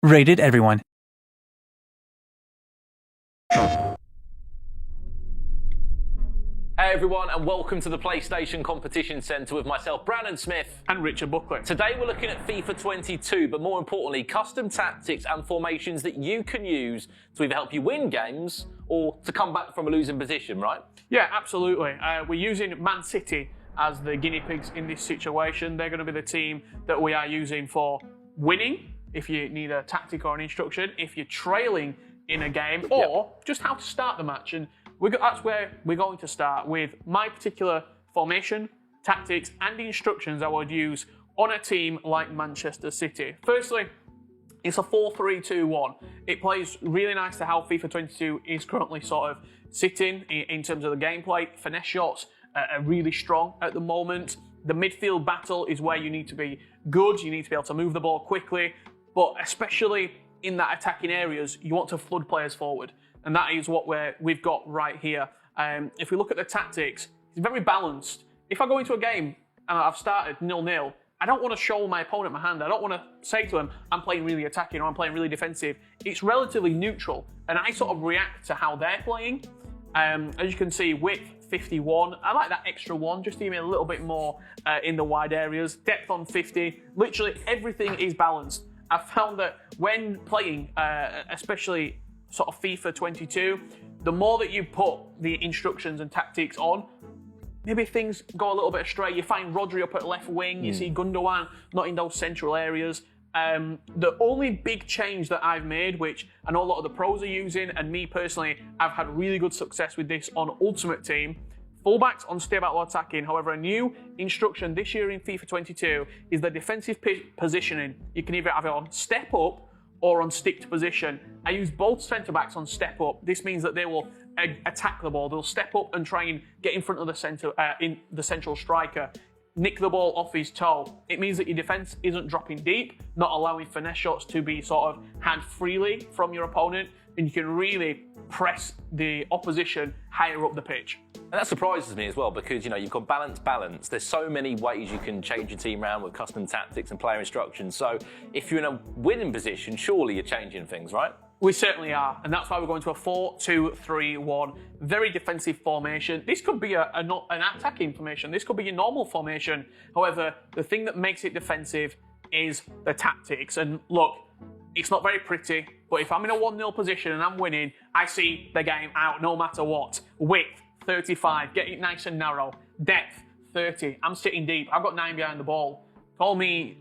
Rated everyone. Hey everyone, and welcome to the PlayStation Competition Centre with myself, Brandon Smith. And Richard Buckley. Today we're looking at FIFA 22, but more importantly, custom tactics and formations that you can use to either help you win games or to come back from a losing position, right? Yeah, absolutely. We're using Man City as the guinea pigs in this situation. They're going to be the team that we are using for winning, if you need a tactic or an instruction, if you're trailing in a game, or just how to start the match. And that's where we're going to start with my particular formation, tactics, and instructions I would use on a team like Manchester City. Firstly, it's a 4-3-2-1. It plays really nice to how FIFA 22 is currently sort of sitting in terms of the gameplay. Finesse shots are really strong at the moment. The midfield battle is where you need to be good. You need to be able to move the ball quickly, but especially in that attacking areas, you want to flood players forward. And that is what we've got right here. If we look at the tactics, it's very balanced. If I go into a game and I've started 0-0, I don't want to show my opponent my hand. I don't want to say to them, I'm playing really attacking or I'm playing really defensive. It's relatively neutral. And I sort of react to how they're playing. As you can see, width 51. I like that extra one, just to give me a little bit more in the wide areas. Depth on 50. Literally everything is balanced. I've found that when playing, especially sort of FIFA 22, the more that you put the instructions and tactics on, maybe things go a little bit astray. You find Rodri up at left wing, you see Gundogan not in those central areas. The only big change that I've made, which I know a lot of the pros are using, and me personally, I've had really good success with this on Ultimate Team, fullbacks on stay back or attacking. However, a new instruction this year in FIFA 22 is the defensive positioning. You can either have it on step up or on stick position. I use both centre-backs on step up. This means that they will attack the ball. They'll step up and try and get in front of the central striker, nick the ball off his toe. It means that your defence isn't dropping deep, not allowing finesse shots to be sort of had freely from your opponent, and you can really press the opposition higher up the pitch. And that surprises me as well because, you know, you've got balance. There's so many ways you can change your team around with custom tactics and player instructions. So if you're in a winning position, surely you're changing things, right? We certainly are, and that's why we're going to a 4-2-3-1. Very defensive formation. This could be an attacking formation. This could be your normal formation. However, the thing that makes it defensive is the tactics. And look, it's not very pretty, but if I'm in a 1-0 position and I'm winning, I see the game out no matter what. Width, 35, get it nice and narrow. Depth, 30. I'm sitting deep. I've got 9 behind the ball. Call me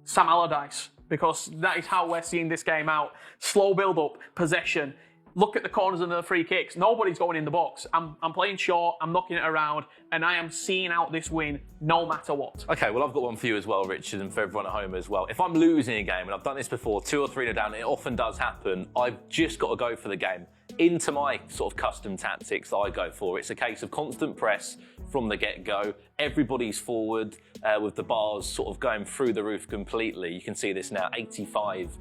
Sam Allardyce, because that is how we're seeing this game out. Slow build-up, possession. Look at the corners and the free kicks. Nobody's going in the box. I'm playing short, I'm knocking it around, and I am seeing out this win no matter what. Okay, well, I've got one for you as well, Richard, and for everyone at home as well. If I'm losing a game, and I've done this before, 2 or 3 down, it often does happen, I've just got to go for the game. Into my sort of custom tactics that I go for, it's a case of constant press from the get-go. Everybody's forward with the bars sort of going through the roof completely. You can see this now, 85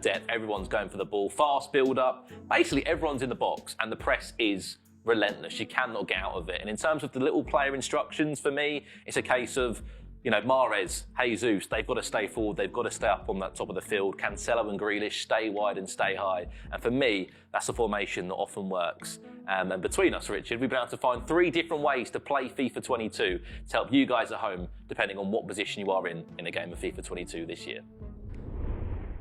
depth. Everyone's going for the ball. Fast build-up. Basically, everyone's in the box, and the press is relentless. You cannot get out of it. And in terms of the little player instructions, for me, it's a case of, you know, Mahrez, Jesus, they've got to stay forward, they've got to stay up on that top of the field. Cancelo and Grealish, stay wide and stay high. And for me, that's a formation that often works. And between us, Richard, we've been able to find 3 different ways to play FIFA 22 to help you guys at home, depending on what position you are in a game of FIFA 22 this year.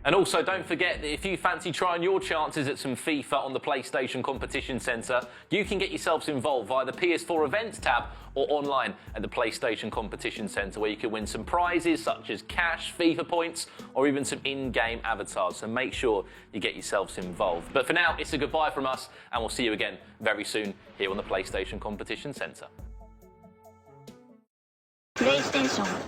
And also, don't forget that if you fancy trying your chances at some FIFA on the PlayStation Competition Centre, you can get yourselves involved via the PS4 Events tab or online at the PlayStation Competition Centre, where you can win some prizes such as cash, FIFA points, or even some in-game avatars. So make sure you get yourselves involved. But for now, it's a goodbye from us, and we'll see you again very soon here on the PlayStation Competition Centre. PlayStation